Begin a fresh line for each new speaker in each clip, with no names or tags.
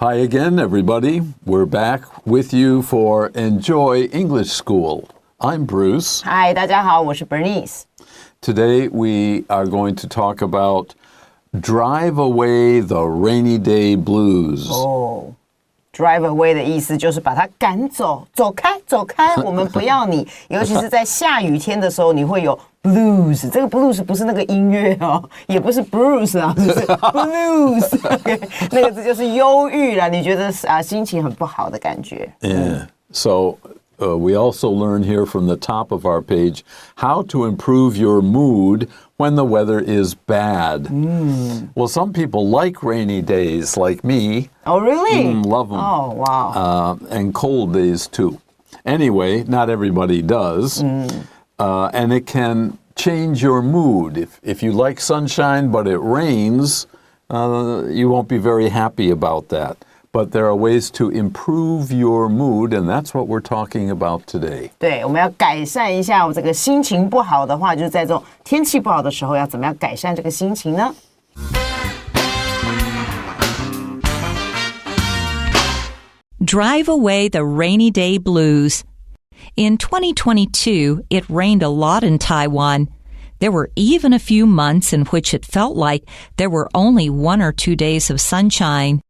Hi again, everybody. We're back with you for Enjoy English School. I'm Bruce.
Hi, 大家好，我是 Bernice.
Today we are going to talk about drive away the rainy day blues.
Drive away 的意思就是把它赶走，走开，走开，我们不要你。尤其是在下雨天的时候，你会有 blues。这个 blues 不是那个音乐哦，也不是 Bruce 啊，就是 blues。Okay, 那个字就是忧郁啦，你觉得心情很不好的感觉。
Yeah. So we also learn here from the top of our page how to improve your mood when the weather is bad. Well, some people like rainy days, like me.
Oh, really?
Love them.
Oh, wow.
And cold days, too. Anyway, not everybody does. And it can change your mood. If you like sunshine but it rains, you won't be very happy about that. But there are ways to improve your mood, and that's what we're talking about today.
对，我们要改善一下我这个心情不好的话，就是在这种天气不好的时候，要怎么样改善这个心情呢？
Drive away the rainy day blues. In 2022, it rained a lot in Taiwan. There were even a few months in which it felt like there were only 1 or 2 days of sunshine.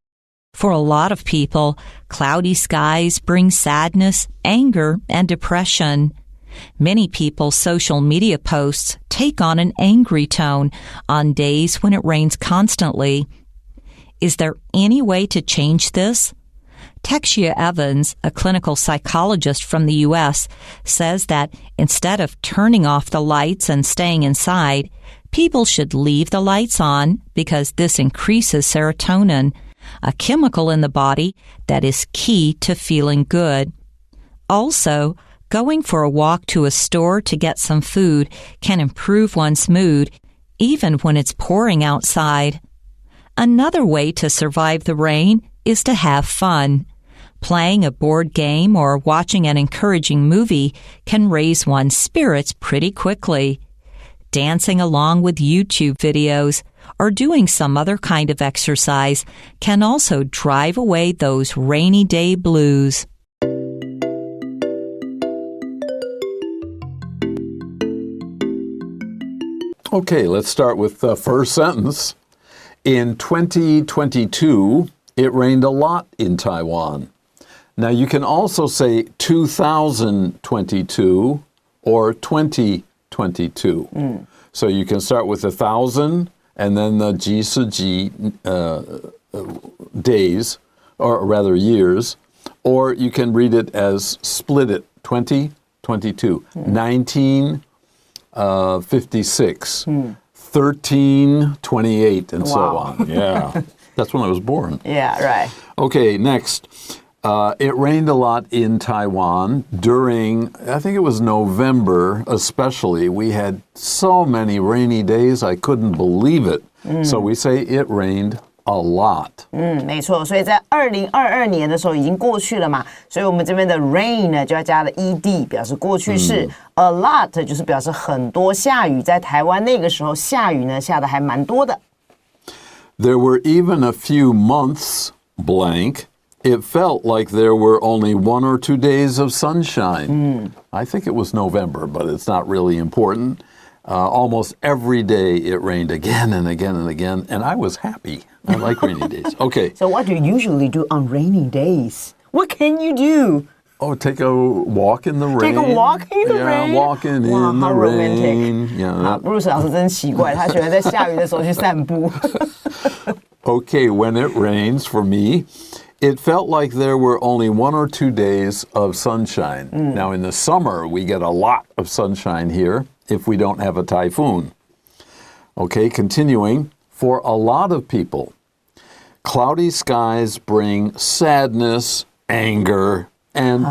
For a lot of people, cloudy skies bring sadness, anger, and depression. Many people's social media posts take on an angry tone on days when it rains constantly. Is there any way to change this? Texia Evans, a clinical psychologist from the U.S., says that instead of turning off the lights and staying inside, people should leave the lights on because this increases serotonin, a chemical in the body that is key to feeling good. Also, going for a walk to a store to get some food can improve one's mood, even when it's pouring outside. Another way to survive the rain is to have fun. Playing a board game or watching an encouraging movie can raise one's spirits pretty quickly. Dancing along with YouTube videos or doing some other kind of exercise can also drive away those rainy day blues.
Okay, let's start with the first sentence. In 2022, it rained a lot in Taiwan. Now, you can also say 2022 or 2022. So you can start with 1,000 and then the 几是几 days, or rather years, or you can read it as split it, 2022, 1956, 1328, and so on. Yeah, that's when I was born.
Yeah, right.
Okay, next. It rained a lot in Taiwan during, I think it was November especially. We had so many rainy days, I couldn't believe it. So we say it rained a lot.
没错，所以在2022年的时候已经过去了嘛，所以我们这边的 rain 呢就要加了 ed 表示过去式，a lot 就是表示很多下雨，在台湾那个时候下雨呢下的还蛮多的。
There were even a few months blank. It felt like there were only 1 or 2 days of sunshine. I think it was November, but it's not really important. Almost every day it rained again and again and again, and I was happy. I like rainy days. Okay.
So what do you usually do on rainy days? What can you do?
Oh, take a walk in the rain.
Take a walk in the rain?
Yeah, walking
Wow,
in the
how
rain.
romantic.
Yeah.
Bruce 老师真奇怪，他喜欢在下雨的时候去散步。
Okay, when it rains for me, it felt like there were only 1 or 2 days of sunshine. Now, in the summer, we get a lot of sunshine here if we don't have a typhoon. Okay, continuing. For a lot of people, cloudy skies bring sadness, anger, and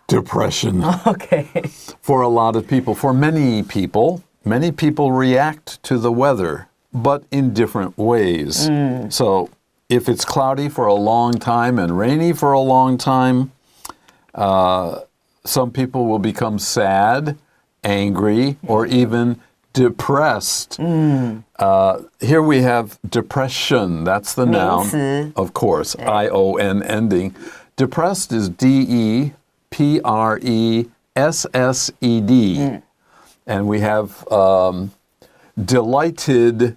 depression.
Okay.
For a lot of people, for many people react to the weather, but in different ways. So, if it's cloudy for a long time and rainy for a long time, some people will become sad, angry, or even depressed. Here we have depression. That's the noun, of course, I-O-N ending. Depressed is D-E-P-R-E-S-S-E-D. And we have delighted,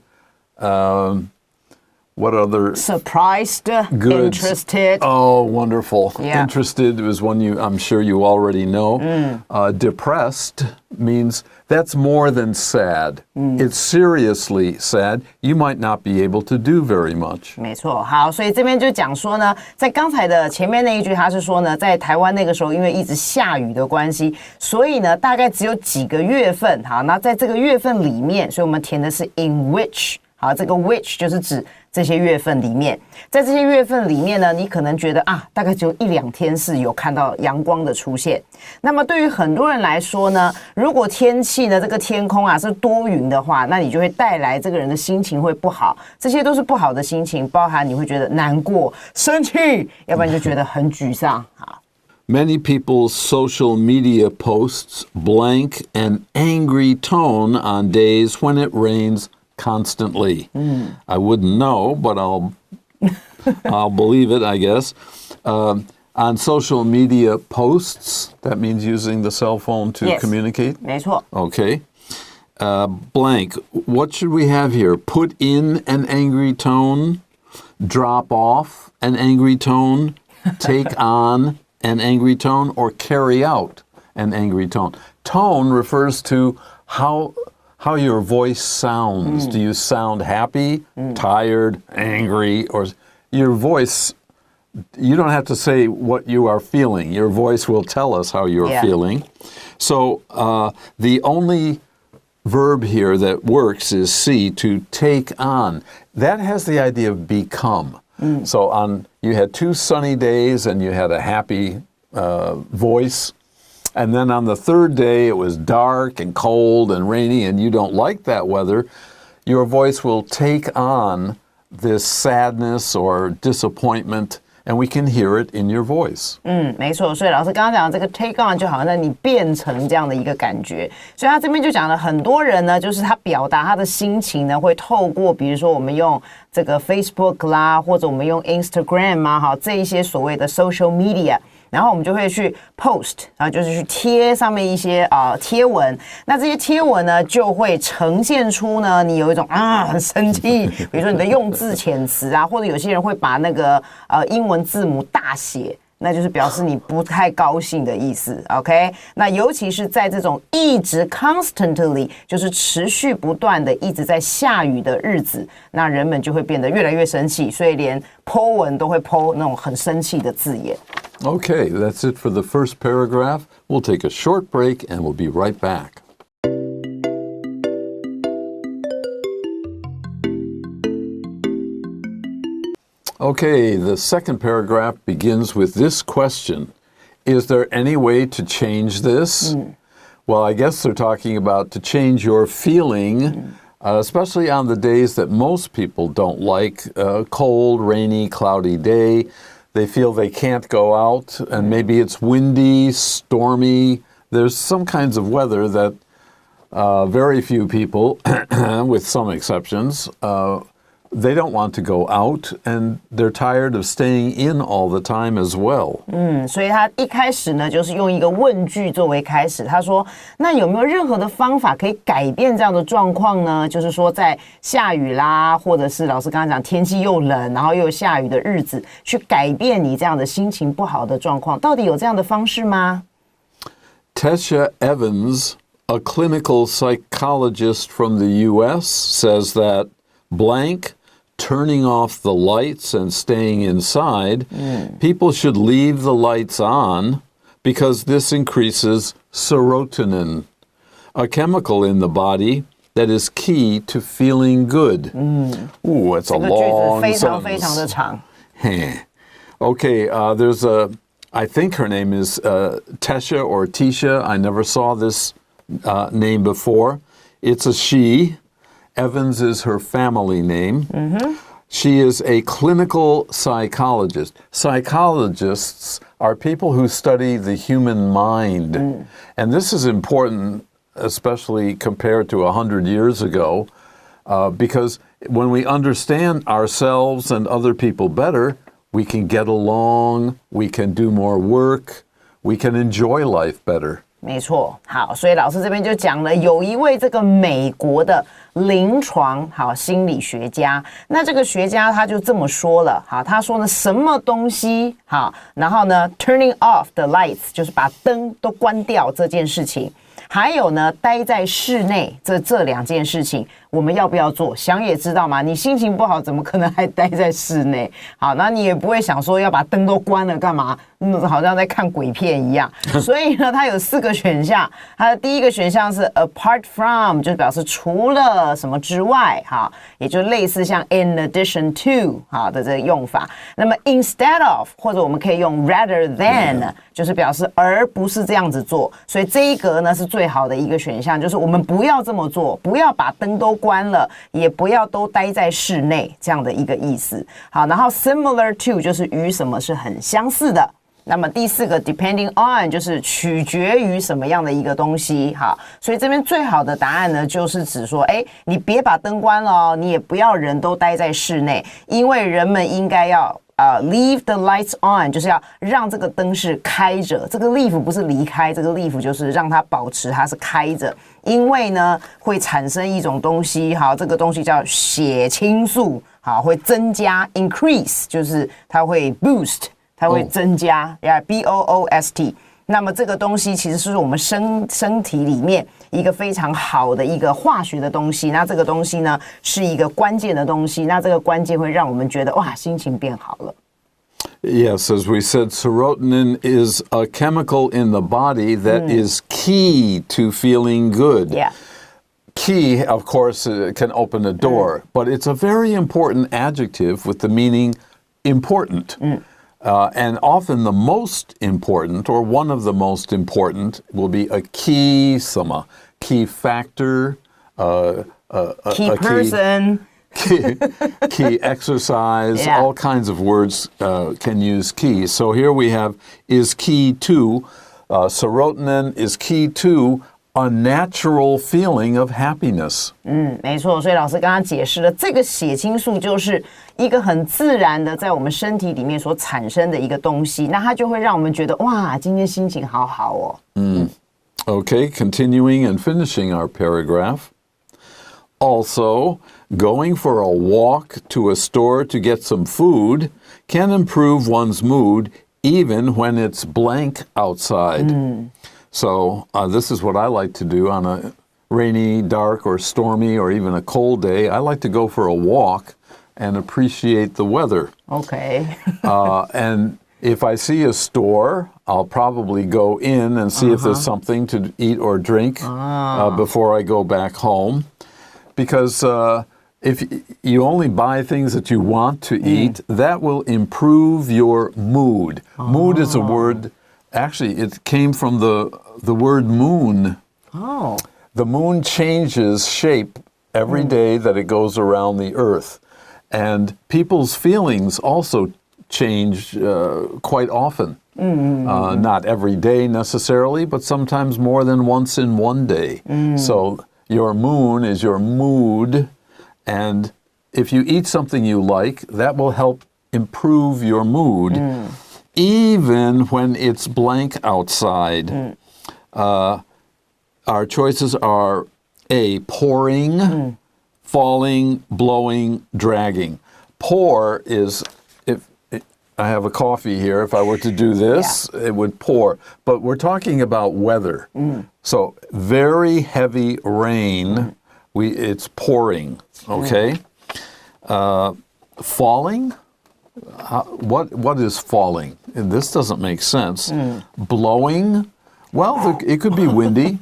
what other?
Surprised,
Good.
interested.
Oh, wonderful.
Yeah.
Interested is one I'm sure you already know. Depressed means that's more than sad. It's seriously sad. You might not be able to do very much.
没错，好，所以这边就讲说呢，在刚才的前面那一句，他是说呢，在台湾那个时候，因为一直下雨的关系，所以呢，大概只有几个月份，好，那在这个月份里面，所以我们填的是 in which， 好，这个 which 就是指这些月份里面，在这些月份里面呢，你可能觉得啊，大概只有1-2天是有看到阳光的出现。那么对于很多人来说呢，如果天气呢这个天空啊是多云的话，那你就会带来这个人的心情会不好，这些都是不好的心情，包含你会觉得难过、生气，要不然就觉得很沮丧。好。
Many people's social media posts blank an angry tone on days when it rains constantly. I wouldn't know, but I'll believe it, I guess. On social media posts, that means using the cell phone to communicate?
没错。
Okay. Blank. What should we have here? Put in an angry tone, drop off an angry tone, take on an angry tone, or carry out an angry tone. Tone refers to how your voice sounds. Do you sound happy, tired, angry, or your voice? You don't have to say what you are feeling. Your voice will tell us how you're feeling. So the only verb here that works is C, to take on. That has the idea of become. So you had 2 sunny days and you had a happy voice. And then on the 3rd day, it was dark and cold and rainy, and you don't like that weather. Your voice will take on this sadness or disappointment, and we can hear it in your voice.
没错，所以老师刚刚讲的这个 take on 就好像在你变成这样的一个感觉，所以他这边就讲了很多人呢，就是他表达他的心情呢，会透过比如说我们用这个 Facebook 啦，或者我们用 Instagram 啊，哈，这一些所谓的 social media。然后我们就会去 post 啊，就是去贴上面一些贴文。那这些贴文呢，就会呈现出呢，你有一种很生气，比如说你的用字遣词啊，或者有些人会把那个英文字母大写。那就是表示你不太高兴的意思 ，OK？ 那尤其是在这种一直 constantly 就是持续不断的一直在下雨的日子，那人们就会变得越来越生气，所以连 po 文都会 po 那种很生气的字眼。
Okay, that's it for the first paragraph. We'll take a short break and we'll be right back. Okay, the second paragraph begins with this question. Is there any way to change this? Well, I guess they're talking about to change your feeling, especially on the days that most people don't like, cold, rainy, cloudy day. They feel they can't go out, and maybe it's windy, stormy. There's some kinds of weather that very few people, with some exceptions, they don't want to go out, and they're tired of staying in all the time as well.
所以他一开始呢，就是用一个问句作为开始。他说：“那有没有任何的方法可以改变这样的状况呢？就是说，在下雨啦，或者是老师刚刚讲天气又冷，然后又下雨的日子，去改变你这样的心情不好的状况，到底有这样的方式吗？”
Tesha Evans, a clinical psychologist from the U.S., says that blank. Turning off the lights and staying inside, people should leave the lights on because this increases serotonin, a chemical in the body that is key to feeling good. Ooh, it's a long sentence.
非常的长。
Okay, there's I think her name is Tesha or Tisha. I never saw this name before. It's a she. Evans is her family name. She is a clinical psychologist. Psychologists are people who study the human mind. And this is important especially compared to 100 years ago, because when we understand ourselves and other people better, we can get along, we can do more work, we can enjoy life better.
没错，好，所以老师这边就讲了，有一位这个美国的临床心理学家，那这个学家他就这么说了，他说呢，什么东西然后呢 turning off the lights 就是把灯都关掉这件事情，还有呢待在室内这两件事情，我们要不要做？想也知道嘛，你心情不好，怎么可能还待在室内？好，那你也不会想说要把灯都关了干嘛？好像在看鬼片一样。所以呢，它有4个选项。它的第一个选项是 apart from， 就表示除了什么之外，也就类似像 in addition to 的这个用法。那么 instead of， 或者我们可以用 rather than， 就是表示而不是这样子做。所以这一格呢是最好的一个选项，就是我们不要这么做，不要把灯都关了，也不要都待在室内，这样的一个意思。好，然后 similar to 就是与什么是很相似的。那么第4个 depending on 就是取决于什么样的一个东西。好，所以这边最好的答案呢，就是指说，你别把灯关了哦，你也不要人都待在室内，因为人们应该要leave the lights on， 就是要让这个灯是开着。这个 leave 不是离开，这个 leave 就是让它保持它是开着，因为呢会产生一种东西，这个东西叫血清素，会增加 increase， 就是它会 boost。它会增加，boost。那么这个东西其实是我们身体里面一个非常好的一个化学的东西。那这个东西呢是一个关键的东西。那这个关键会让我们觉得哇，心情变好了。
Yes, as we said, serotonin is a chemical in the body that is key to feeling good.
Yeah.
Key, of course, can open a door, but it's a very important adjective with the meaning important. And often the most important, or one of the most important, will be a key factor,
key person,
key exercise. All kinds of words can use key. So here we have is key to, serotonin is key to a natural feeling of happiness.
没错，所以老师刚刚解释了，这个血清素就是一个很自然的在我们身体里面所产生的一个东西，那它就会让我们觉得哇，今天心情好好哦。
Okay, continuing and finishing our paragraph. Also, going for a walk to a store to get some food can improve one's mood even when it's blank outside. So this is what I like to do on a rainy, dark, or stormy, or even a cold day. I like to go for a walk and appreciate the weather.
Okay.
And if I see a store, I'll probably go in and see if there's something to eat or drink before I go back home. Because if you only buy things that you want to eat, that will improve your mood. Mood is a word... Actually, it came from the word moon.
Oh.
The moon changes shape every day that it goes around the earth. And people's feelings also change quite often. Not every day necessarily, but sometimes more than once in one day. So your moon is your mood. And if you eat something you like, that will help improve your mood. Even when it's blank outside. Our choices are A, pouring, falling, blowing, dragging. Pour is, if I have a coffee here, if I were to do this, it would pour. But we're talking about weather. So very heavy rain, it's pouring, okay? Falling? What is falling? And this doesn't make sense. Blowing? Well, it could be windy.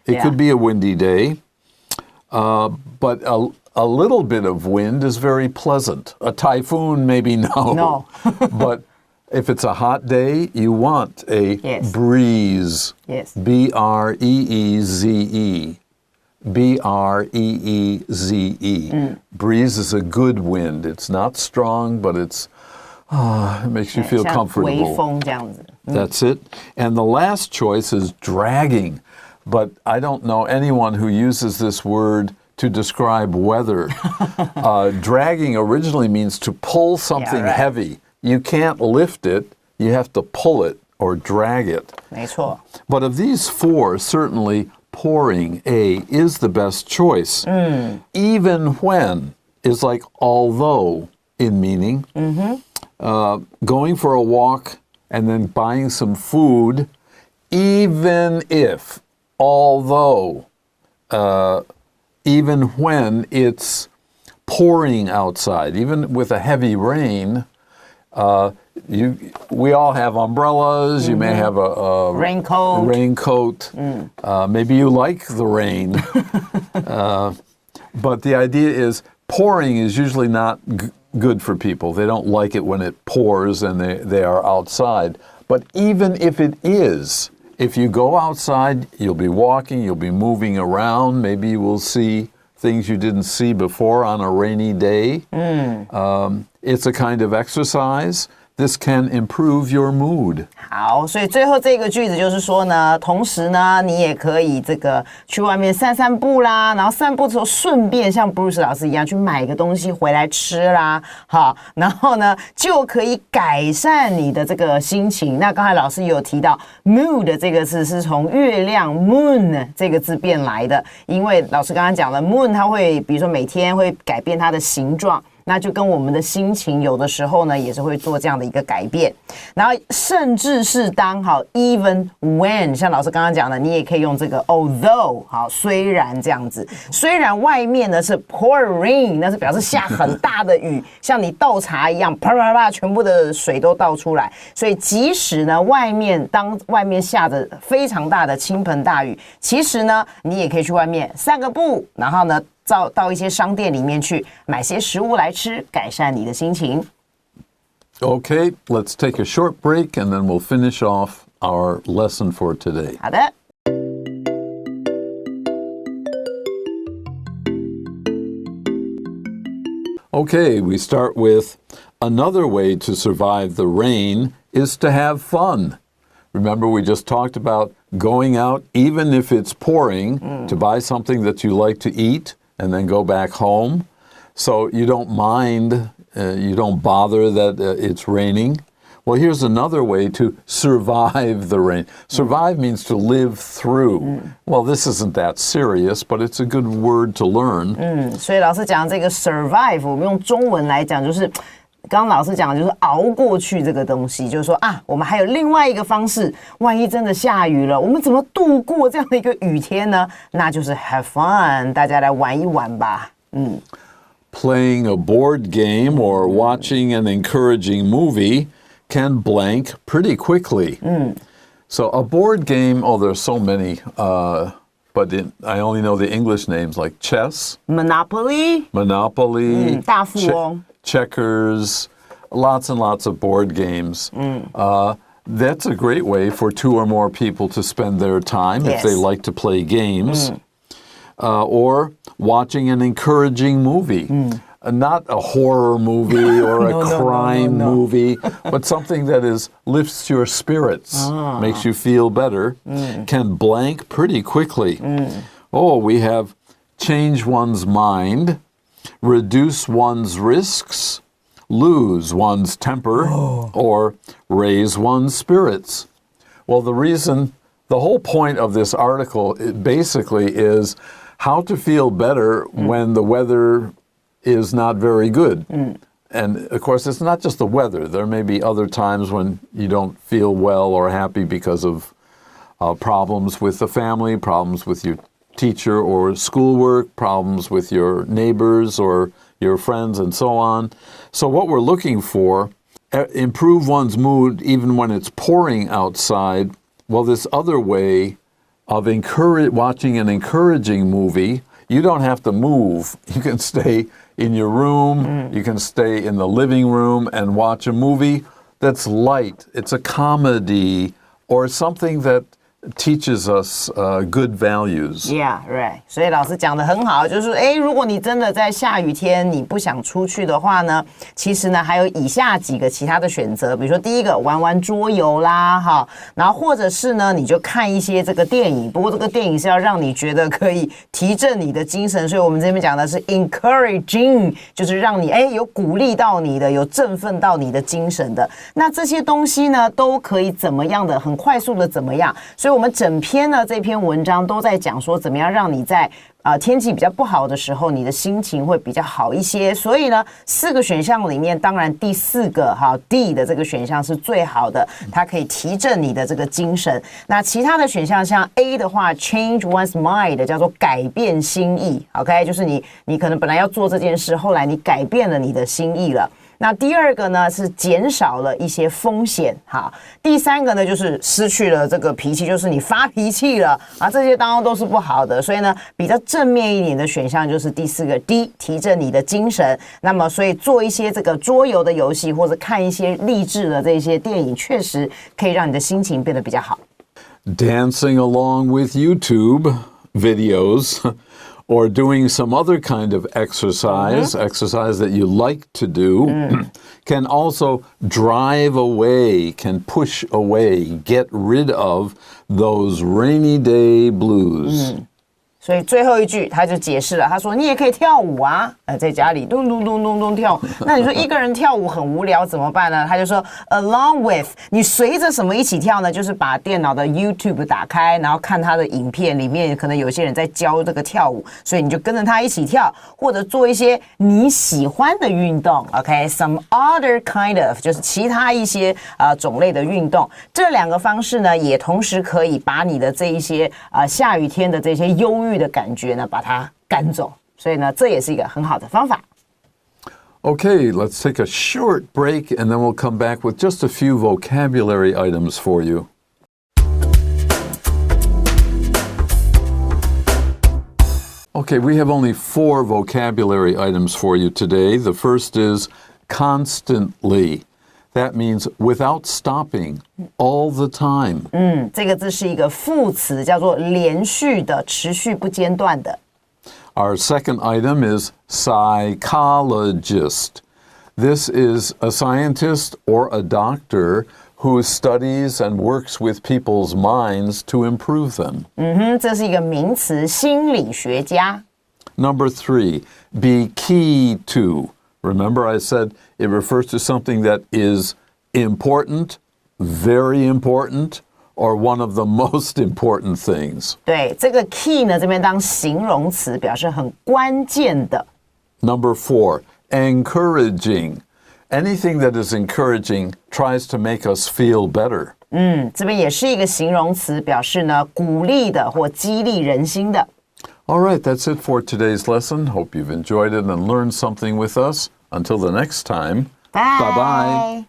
It could be a windy day. But a little bit of wind is very pleasant. A typhoon, maybe no. But if it's a hot day, you want a breeze.
Yes.
B-R-E-E-Z-E. B-R-E-E-Z-E. Breeze is a good wind. It's not strong, but it makes you feel comfortable.
微风这样子。
That's it. And the last choice is dragging. but I don't know anyone who uses this word to describe weather. Dragging originally means to pull something heavy. You can't lift it, you have to pull it or drag it.
没错。
But of these four, certainly pouring, A, is the best choice. Even when is like although in meaning. Going for a walk and then buying some food, even if, although, even when it's pouring outside, even with a heavy rain, we all have umbrellas. You may have a raincoat. Maybe you like the rain. But the idea is pouring is usually not good for people. They don't like it when it pours and they are outside. But even if it is, if you go outside, you'll be walking, you'll be moving around. Maybe you will see things you didn't see before on a rainy day. It's a kind of exercise. This can improve your mood.
好，所以最后这个句子就是说呢，同时呢，你也可以这个去外面散散步啦，然后散步的时候顺便像 Bruce 老师一样去买个东西回来吃啦，好，然后呢就可以改善你的这个心情。那刚才老师也有提到 mood 这个字是从月亮 moon 这个字变来的，因为老师刚刚讲了 moon 它会比如说每天会改变它的形状。那就跟我们的心情有的时候呢也是会做这样的一个改变，然后甚至是当好 even when 像老师刚刚讲的，你也可以用这个 although 好，虽然这样子，虽然外面呢是 pouring 那是表示下很大的雨，像你倒茶一样啪啪啪全部的水都倒出来，所以即使呢当外面下着非常大的倾盆大雨，其实呢你也可以去外面散个步，然后呢到一些商店里面去买些食物来吃，改善你的心情。
Okay, let's take a short break and then we'll finish off our lesson for today.
好的。
Okay, we start with another way to survive the rain is to have fun. Remember, we just talked about going out, even if it's pouring, to buy something that you like to eat and then go back home. So you don't mind, you don't bother that it's raining. Well, here's another way to survive the rain. Survive means to live through. Well, this isn't that serious, but it's a good word to learn.
所以老师讲这个 survive， 我们用中文来讲就是。刚刚老师讲的就是熬过去这个东西，就是说啊，我们还有另外一个方式，万一真的下雨了，我们怎么度过这样的一个雨天呢？那就是 have fun， 大家来玩一玩吧。
Playing a board game or watching an encouraging movie can blank pretty quickly. So a board game, there's so many, but I only know the English names like chess,
Monopoly, 大富翁。
Checkers, lots and lots of board games. That's a great way for two or more people to spend their time if they like to play games. Or watching an encouraging movie. Not a horror movie or a crime movie, but something that lifts your spirits, makes you feel better, can blank pretty quickly. We have change one's mind, reduce one's risks, lose one's temper, or raise one's spirits. Well, the whole point of this article basically is how to feel better when the weather is not very good. And of course, it's not just the weather. There may be other times when you don't feel well or happy because of problems with the family, problems with your teacher or schoolwork, problems with your neighbors or your friends and so on. So what we're looking for, improve one's mood even when it's pouring outside. Well, this other way of watching an encouraging movie, you don't have to move. You can stay in your room, you can stay in the living room and watch a movie that's light. It's a comedy or something that teaches us good values.
Yeah, right. 所以老师讲得很好，就是如果你真的在下雨天你不想出去的话呢，其实呢还有以下几个其他的选择，比如说第一个玩玩桌游啦，哈，然后或者是呢你就看一些这个电影，不过这个电影是要让你觉得可以提振你的精神，所以我们这边讲的是 encouraging， 就是让你有鼓励到你的，有振奋到你的精神的。那这些东西呢都可以怎么样的很快速的怎么样，所以我们整篇呢这篇文章都在讲说怎么样让你在天气比较不好的时候你的心情会比较好一些。所以呢4个选项里面当然第4个D 的这个选项是最好的，它可以提振你的这个精神。那其他的选项像 A 的话 change one's mind 叫做改变心意 OK， 就是你可能本来要做这件事，后来你改变了你的心意了。那第2个呢是减少了一些风险，好，第3个呢就是失去了这个脾气，就是你发脾气了啊，这些当然都是不好的。所以呢比较正面一点的选项就是第4个 D， 提振你的精神。那么所以做一些这个桌游的游戏或者看一些励志的这些电影，确实可以让你的心情变得比较好。
Dancing along with YouTube videos or doing some other kind of exercise that you like to do can also drive away, can push away, get rid of those rainy day blues.
所以最后一句他就解释了，他说你也可以跳舞啊，在家里咚咚咚咚咚跳舞。那你说一个人跳舞很无聊怎么办呢？他就说 along with， 你随着什么一起跳呢？就是把电脑的 YouTube 打开，然后看他的影片，里面可能有些人在教这个跳舞，所以你就跟着他一起跳，或者做一些你喜欢的运动 OK，some other kind of 就是其他一些种类的运动。这2个方式呢也同时可以把你的这一些下雨天的这些忧郁的感觉呢把它赶走，所以呢这也是一个很好的方法。
Okay, let's take a short break and then we'll come back with just a few vocabulary items for you. Okay, we have only 4 vocabulary items for you today. The first is constantly. That means without stopping, all the time.
这个字是一个副词，叫做连续的、持续不间断的。
Our second item is psychologist. This is a scientist or a doctor who studies and works with people's minds to improve them.
这是一个名词，心理学家。
Number 3, be key to. Remember I said it refers to something that is important, very important, or one of the most important things.
对，这个 key 呢这边当形容词，表示很关键的。
Number 4, encouraging. Anything that is encouraging tries to make us feel better.
这边也是一个形容词，表示呢鼓励的或激励人心的。
All right, that's it for today's lesson. Hope you've enjoyed it and learned something with us. Until the next time,
Bye.
bye-bye.